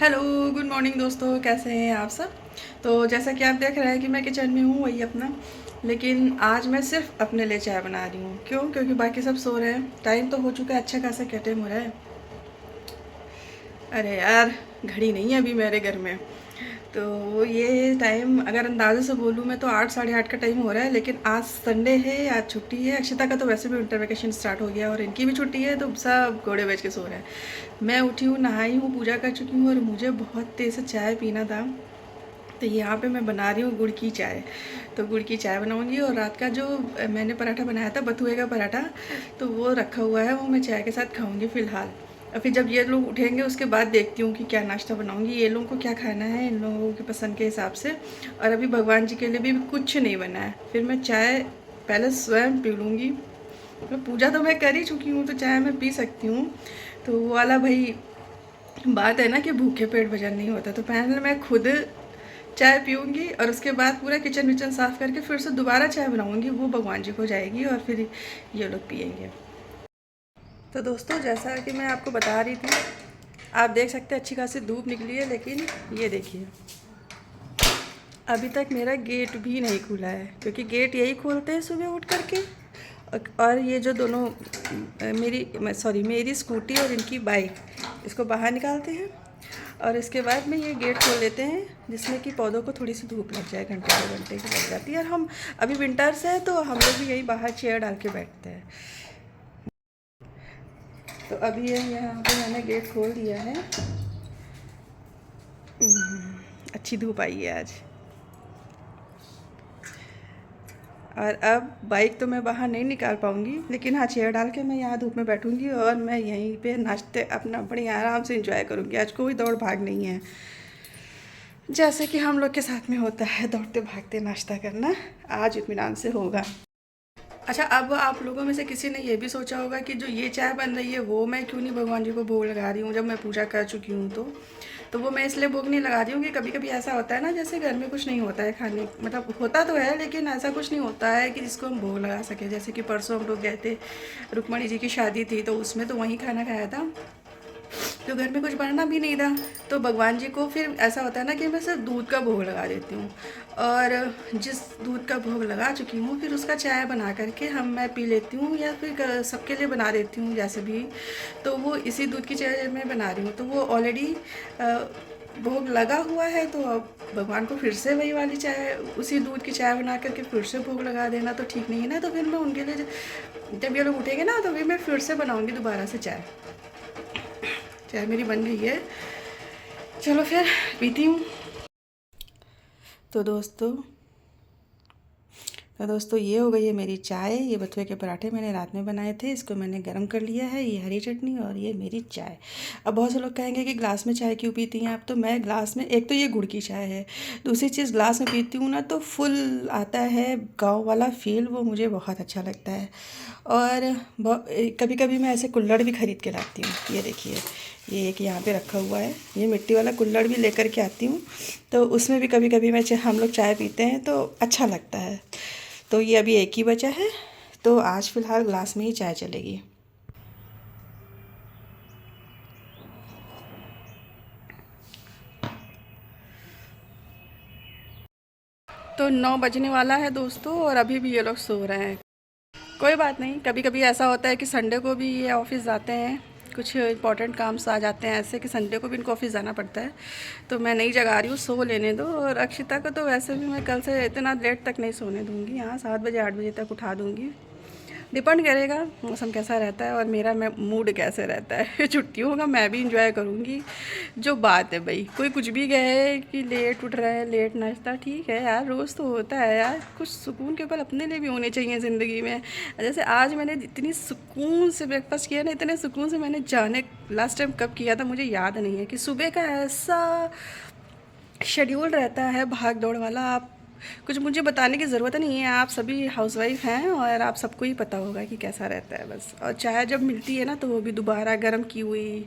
Hello, good morning दोस्तों। कैसे हैं आप सब। तो जैसा कि आप देख रहे हैं कि मैं किचन में हूँ वही अपना, लेकिन आज मैं सिर्फ अपने लिए चाय बना रही हूँ। क्यों? क्योंकि बाकी सब सो रहे हैं। टाइम तो हो चुका है, अच्छा खासा क्या टाइम हो रहा है। अरे यार, घड़ी नहीं है अभी मेरे घर में। तो ये टाइम अगर अंदाज़े से बोलूँ मैं तो 8 साढ़े 8 का टाइम हो रहा है। लेकिन आज संडे है, आज छुट्टी है। अक्षिता का तो वैसे भी विंटर वैकेशन स्टार्ट हो गया और इनकी भी छुट्टी है, तो सब घोड़े बेच के सो रहे हैं। मैं उठी हूँ, नहाई हूँ, पूजा कर चुकी हूँ और मुझे बहुत तेज़ से चाय पीना था। तो यहाँ पे मैं बना रही हूँ गुड़ की चाय। तो गुड़ की चाय बनाऊँगी और रात का जो मैंने पराठा बनाया था, बथुए का पराठा, तो वो रखा हुआ है, वो मैं चाय के साथ खाऊँगी फ़िलहाल। और फिर जब ये लोग उठेंगे उसके बाद देखती हूँ कि क्या नाश्ता बनाऊँगी, ये लोगों को क्या खाना है, इन लोगों के पसंद के हिसाब से। और अभी भगवान जी के लिए भी कुछ नहीं बना है। फिर मैं चाय पहले स्वयं पी लूँगी। मतलब पूजा तो मैं कर ही चुकी हूँ, तो चाय मैं पी सकती हूँ। तो वो वाला भाई बात है ना कि भूखे पेट भजन नहीं होता। तो पहले मैं खुद चाय पीऊँगी और उसके बाद पूरा किचन विचन साफ़ करके फिर से दोबारा चाय बनाऊँगी, वो भगवान जी को जाएगी और फिर ये लोग पिएंगे। तो दोस्तों, जैसा कि मैं आपको बता रही थी, आप देख सकते हैं अच्छी खासी धूप निकली है, लेकिन ये देखिए अभी तक मेरा गेट भी नहीं खुला है, क्योंकि गेट यही खोलते हैं सुबह उठ करके। और ये जो दोनों मेरी स्कूटी और इनकी बाइक, इसको बाहर निकालते हैं और इसके बाद में ये गेट खोल लेते हैं, जिसमें कि पौधों को थोड़ी सी धूप लग जाए, घंटे 2 घंटे की लग जाती है। और हम अभी विंटर्स है तो हम लोग भी यही बाहर चेयर डाल के बैठते हैं। तो अभी ये यहाँ पे मैंने गेट खोल दिया है। अच्छी धूप आई है आज। और अब बाइक तो मैं बाहर नहीं निकाल पाऊँगी, लेकिन हाँ, चेयर डाल के मैं यहाँ धूप में बैठूँगी और मैं यहीं पे नाश्ते अपना बड़ी आराम से एंजॉय करूँगी। आज कोई दौड़ भाग नहीं है, जैसे कि हम लोग के साथ में होता है दौड़ते भागते नाश्ता करना। आज इत्मीनान से होगा। अच्छा, अब आप लोगों में से किसी ने ये भी सोचा होगा कि जो ये चाय बन रही है वो मैं क्यों नहीं भगवान जी को भोग लगा रही हूँ, जब मैं पूजा कर चुकी हूँ। तो वो मैं इसलिए भोग नहीं लगा रही हूँ कि कभी कभी ऐसा होता है ना, जैसे घर में कुछ नहीं होता है खाने, मतलब होता तो है लेकिन ऐसा कुछ नहीं होता है कि जिसको हम भोग लगा सके। जैसे कि परसों हम लोग गए थे, रुक्मणी जी की शादी थी, तो उसमें तो वहीं खाना खाया था, तो घर में कुछ बनना भी नहीं था। तो भगवान जी को फिर ऐसा होता है ना कि मैं सिर्फ दूध का भोग लगा देती हूँ। और जिस दूध का भोग लगा चुकी हूँ फिर उसका चाय बना करके मैं पी लेती हूँ, या फिर सबके लिए बना देती हूँ जैसे भी। तो वो इसी दूध की चाय मैं बना रही हूँ, तो वो ऑलरेडी भोग लगा हुआ है। तो अब भगवान को फिर से वही वाली चाय, उसी दूध की चाय बना करके फिर से भोग लगा देना तो ठीक नहीं है ना। तो फिर मैं उनके लिए जब ये लोग उठेंगे ना, तो फिर मैं फिर से बनाऊँगी दोबारा से चाय। चाय मेरी बन गई है, चलो फिर पीती हूँ। तो दोस्तों ये हो गई है मेरी चाय। ये बथुए के पराठे मैंने रात में बनाए थे, इसको मैंने गर्म कर लिया है। ये हरी चटनी और ये मेरी चाय। अब बहुत से लोग कहेंगे कि ग्लास में चाय क्यों पीती हैं आप। तो मैं ग्लास में, एक तो ये गुड़ की चाय है, दूसरी चीज़ ग्लास में पीती हूँ ना तो फुल आता है गाँव वाला फील, वो मुझे बहुत अच्छा लगता है। और कभी कभी मैं ऐसे कुल्हड़ भी ख़रीद के लाती हूँ। ये देखिए, ये एक यहाँ पे रखा हुआ है, ये मिट्टी वाला कुल्हड़ भी लेकर के आती हूँ। तो उसमें भी कभी कभी हम लोग चाय पीते हैं तो अच्छा लगता है। तो ये अभी एक ही बचा है, तो आज फ़िलहाल ग्लास में ही चाय चलेगी। तो 9 बजने वाला है दोस्तों, और अभी भी ये लोग सो रहे हैं। कोई बात नहीं, कभी कभी ऐसा होता है कि संडे को भी ये ऑफिस जाते हैं, कुछ इंपॉर्टेंट काम्स आ जाते हैं ऐसे कि संडे को भी इनको ऑफिस जाना पड़ता है। तो मैं नहीं जगा रही हूँ, सो लेने दो। और अक्षिता को तो वैसे भी मैं कल से इतना लेट तक नहीं सोने दूँगी, हाँ 7 बजे 8 बजे तक उठा दूँगी। डिपेंड करेगा मौसम कैसा रहता है और मेरा मूड कैसे रहता है। छुट्टी होगा मैं भी इंजॉय करूँगी। जो बात है भाई, कोई कुछ भी कहे कि लेट उठ रहा है, लेट नाश्ता, ठीक है यार, रोज़ तो होता है यार। कुछ सुकून के पल अपने लिए भी होने चाहिए ज़िंदगी में। जैसे आज मैंने इतनी सुकून से ब्रेकफास्ट किया ना, इतने सुकून से मैंने जाने लास्ट टाइम कब किया था मुझे याद नहीं है, कि सुबह का ऐसा शेड्यूल रहता है भाग दौड़ वाला। आप कुछ मुझे बताने की ज़रूरत नहीं है, आप सभी हाउसवाइफ हैं और आप सबको ही पता होगा कि कैसा रहता है बस। और चाय जब मिलती है ना, तो वो भी दोबारा गर्म की हुई,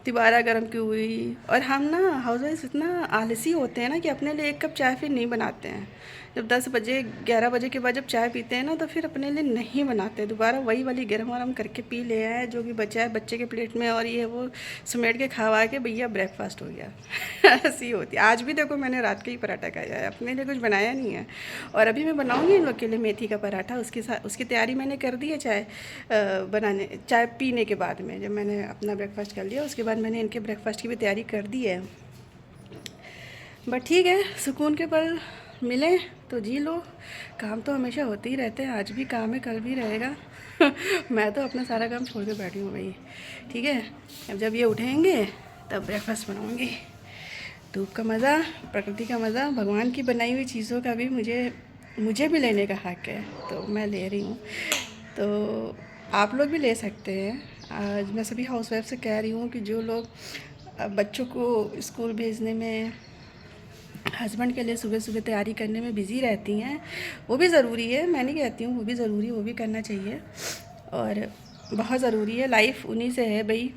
दोबारा गर्म की हुई। और हम ना हाउसवाइफ इतना आलसी होते हैं ना कि अपने लिए एक कप चाय फिर नहीं बनाते हैं। जब 10 बजे 11 बजे के बाद जब चाय पीते हैं ना तो फिर अपने लिए नहीं बनाते, दोबारा वही वाली गर्म गरम करके पी ले आए जो भी बचा है बच्चे के प्लेट में, और ये वो समेट के खवा के भैया ब्रेकफास्ट हो गया। ऐसी होती है। आज भी देखो मैंने रात का ही पराठा खाया है, अपने लिए कुछ बनाया नहीं है। और अभी मैं बनाऊँगी इन लोग के लिए मेथी का पराठा, उसके साथ उसकी तैयारी मैंने कर दी है चाय पीने के बाद में। जब मैंने अपना ब्रेकफास्ट कर लिया उसके बाद मैंने इनके ब्रेकफास्ट की भी तैयारी कर दी है। बट ठीक है, सुकून के पल मिले तो जी लो। काम तो हमेशा होते ही रहते हैं, आज भी काम है कल भी रहेगा। मैं तो अपना सारा काम छोड़ के बैठी हूँ भाई। ठीक है, अब जब ये उठेंगे तब ब्रेकफास्ट बनाऊँगी। धूप का मज़ा, प्रकृति का मज़ा, भगवान की बनाई हुई चीज़ों का भी मुझे भी लेने का हक है, तो मैं ले रही हूँ। तो आप लोग भी ले सकते हैं। आज मैं सभी हाउसवाइफ से कह रही हूँ कि जो लोग बच्चों को स्कूल भेजने में, हस्बैंड के लिए सुबह सुबह तैयारी करने में बिज़ी रहती हैं, वो भी ज़रूरी है, मैं नहीं कहती हूँ वो भी ज़रूरी है, वो भी करना चाहिए और बहुत ज़रूरी है, लाइफ उन्हीं से है भाई।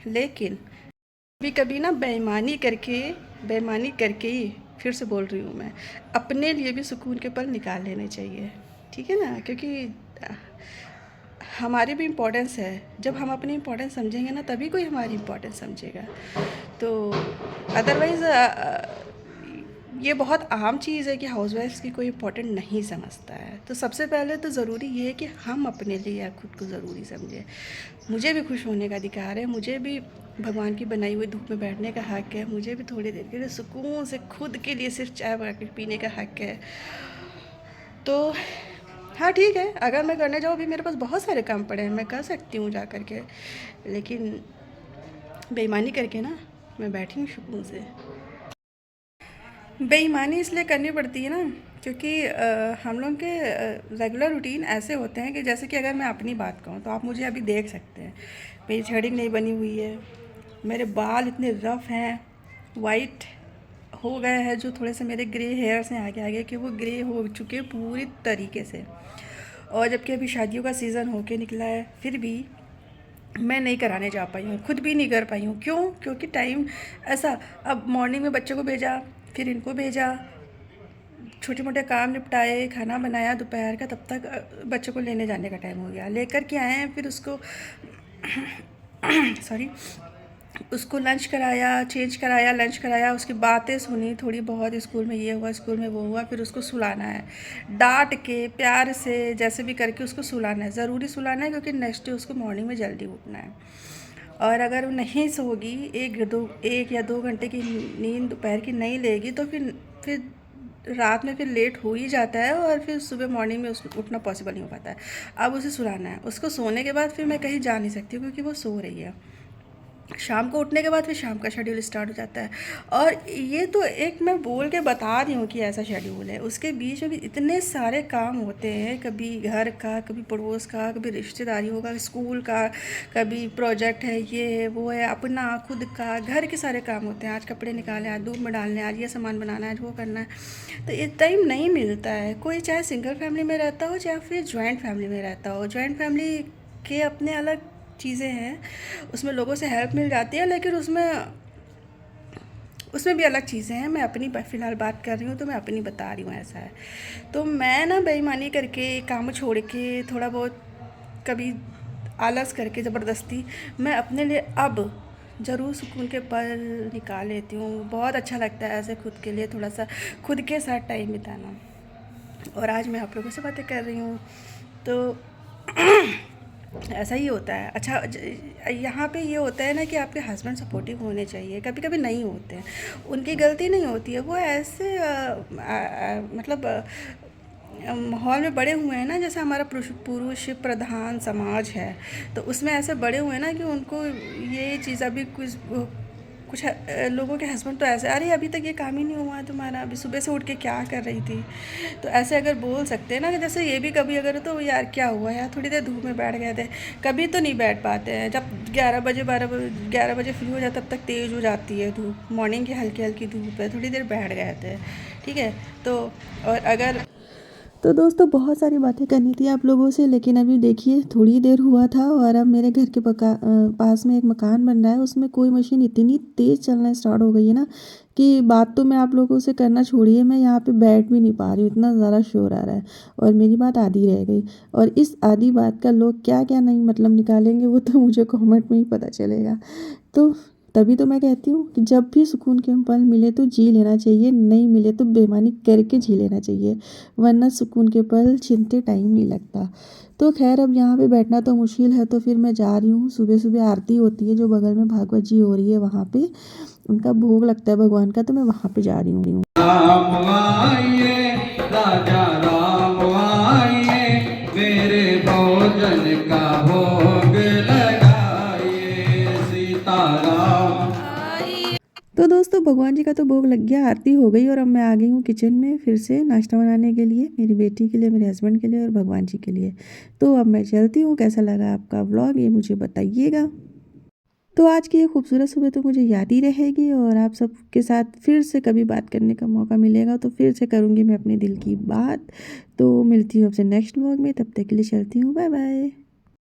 लेकिन कभी कभी ना बेईमानी करके ही, फिर से बोल रही हूँ मैं, अपने लिए भी सुकून के पल निकाल लेने चाहिए। ठीक है ना, क्योंकि हमारी भी इम्पोर्टेंस है। जब हम अपनी इम्पोर्टेंस समझेंगे ना तभी कोई हमारी इम्पोर्टेंस समझेगा। तो अदरवाइज़ ये बहुत आम चीज़ है कि हाउसवाइफ्स की कोई इम्पोर्टेंट नहीं समझता है। तो सबसे पहले तो ज़रूरी ये है कि हम अपने लिए या खुद को ज़रूरी समझें। मुझे भी खुश होने का अधिकार है, मुझे भी भगवान की बनाई हुई धूप में बैठने का हक़ है, मुझे भी थोड़ी देर के लिए सुकून से खुद के लिए सिर्फ चाय बना के पीने का हक़ है। तो हाँ ठीक है, अगर मैं करने जाऊँ, अभी मेरे पास बहुत सारे काम पड़े हैं, मैं कर सकती हूँ जा कर के, लेकिन बेईमानी करके ना मैं बैठी हूँ सुकून से। बेईमानी इसलिए करनी पड़ती है ना क्योंकि हम लोग के रेगुलर रूटीन ऐसे होते हैं कि जैसे कि अगर मैं अपनी बात कहूँ तो आप मुझे अभी देख सकते हैं, मेरी थ्रेडिंग नहीं बनी हुई है, मेरे बाल इतने रफ़ हैं, वाइट हो गए हैं, जो थोड़े से मेरे ग्रे हेयर्स हैं आगे आगे कि वो ग्रे हो चुके पूरी तरीके से। और जबकि अभी शादियों का सीज़न होके निकला है, फिर भी मैं नहीं कराने जा पाई हूँ, खुद भी नहीं कर पाई हूँ। क्यों? क्योंकि टाइम ऐसा, अब मॉर्निंग में बच्चों को भेजा, फिर इनको भेजा, छोटे मोटे काम निपटाए, खाना बनाया दोपहर का, तब तक बच्चों को लेने जाने का टाइम हो गया। लेकर के आए हैं, फिर उसको सॉरी उसको लंच कराया, चेंज कराया, लंच कराया, उसकी बातें सुनी थोड़ी बहुत, स्कूल में ये हुआ, स्कूल में वो हुआ, फिर उसको सुलाना है, डांट के प्यार से जैसे भी करके उसको सुलाना है। ज़रूरी सुलाना है क्योंकि नेक्स्ट डे उसको मॉर्निंग में जल्दी उठना है। और अगर वो नहीं सोगी, एक या दो घंटे की नींद दोपहर की नहीं लेगी तो फिर रात में फिर लेट हो ही जाता है और फिर सुबह मॉर्निंग में उठना पॉसिबल नहीं हो पाता है। अब उसे सुलाना है, उसको सोने के बाद फिर मैं कहीं जा नहीं सकती क्योंकि वो सो रही है। शाम को उठने के बाद फिर शाम का शेड्यूल स्टार्ट हो जाता है। और ये तो एक मैं बोल के बता रही हूँ कि ऐसा शेड्यूल है, उसके बीच में भी इतने सारे काम होते हैं, कभी घर का, कभी पड़ोस का, कभी रिश्तेदारियों का, स्कूल का, कभी प्रोजेक्ट है, ये है वो है, अपना खुद का, घर के सारे काम होते हैं। आज कपड़े निकाले, आज धूप में डालने, आज ये सामान बनाना है, आज वो करना है। तो ये टाइम नहीं मिलता है। कोई चाहे सिंगल फैमिली में रहता हो चाहे फिर जॉइंट फैमिली में रहता हो, जॉइंट फैमिली के अपने अलग चीज़ें हैं, उसमें लोगों से हेल्प मिल जाती है, लेकिन उसमें भी अलग चीज़ें हैं। मैं अपनी फ़िलहाल बात कर रही हूँ तो मैं अपनी बता रही हूँ, ऐसा है। तो मैं ना बेईमानी करके, काम छोड़ के, थोड़ा बहुत कभी आलस करके ज़बरदस्ती मैं अपने लिए अब ज़रूर सुकून के पल निकाल लेती हूँ। बहुत अच्छा लगता है ऐसे खुद के लिए थोड़ा सा खुद के साथ टाइम बिताना। और आज मैं आप लोगों से बातें कर रही हूँ तो ऐसा ही होता है। अच्छा, यहाँ पे ये होता है ना कि आपके हस्बैंड सपोर्टिव होने चाहिए, कभी कभी नहीं होते हैं, उनकी गलती नहीं होती है, वो ऐसे मतलब माहौल में बड़े हुए हैं ना, जैसे हमारा पुरुष प्रधान समाज है, तो उसमें ऐसे बड़े हुए हैं ना कि उनको ये चीज़ अभी कुछ लोगों के हस्बैंड तो ऐसे, अरे अभी तक ये काम ही नहीं हुआ है तुम्हारा, अभी सुबह से उठ के क्या कर रही थी। तो ऐसे अगर बोल सकते हैं ना कि जैसे ये भी कभी अगर तो यार क्या हुआ यार, थोड़ी देर धूप में बैठ गए थे, कभी तो नहीं बैठ पाते हैं। जब 11 बजे फ्री हो जाए तब तक तेज़ हो जाती है धूप, मॉर्निंग की हल्की हल्की धूप है, थोड़ी देर बैठ गए थे, ठीक है। तो और तो दोस्तों बहुत सारी बातें करनी थी आप लोगों से, लेकिन अभी देखिए थोड़ी देर हुआ था और अब मेरे घर के पास में एक मकान बन रहा है, उसमें कोई मशीन इतनी तेज़ चलना स्टार्ट हो गई है ना कि बात तो मैं आप लोगों से करना छोड़िए, मैं यहाँ पे बैठ भी नहीं पा रही हूँ, इतना ज़्यादा शोर आ रहा है और मेरी बात आधी रह गई। और इस आधी बात का लोग क्या क्या नहीं मतलब निकालेंगे वो तो मुझे कमेंट में ही पता चलेगा। तो तभी तो मैं कहती हूँ कि जब भी सुकून के पल मिले तो जी लेना चाहिए, नहीं मिले तो बेईमानी करके जी लेना चाहिए, वरना सुकून के पल छिनते टाइम नहीं लगता। तो खैर अब यहाँ पे बैठना तो मुश्किल है, तो फिर मैं जा रही हूँ। सुबह सुबह आरती होती है जो बगल में भागवत जी हो रही है, वहाँ पे उनका भोग लगता है भगवान का, तो मैं वहाँ पे जा रही हूँ। राम आइए राजा राम आइए, मेरे भोजन का भोग लगाइए, सीताराम। तो दोस्तों भगवान जी का तो भोग लग गया, आरती हो गई और अब मैं आ गई हूँ किचन में फिर से नाश्ता बनाने के लिए, मेरी बेटी के लिए, मेरे हस्बैंड के लिए और भगवान जी के लिए। तो अब मैं चलती हूँ, कैसा लगा आपका व्लॉग ये मुझे बताइएगा। तो आज की ये खूबसूरत सुबह तो मुझे याद ही रहेगी और आप सबके साथ फिर से कभी बात करने का मौका मिलेगा तो फिर से करूँगी मैं अपने दिल की बात। तो मिलती हूँ आपसे नेक्स्ट व्लॉग में, तब तक के लिए चलती हूँ, बाय बाय।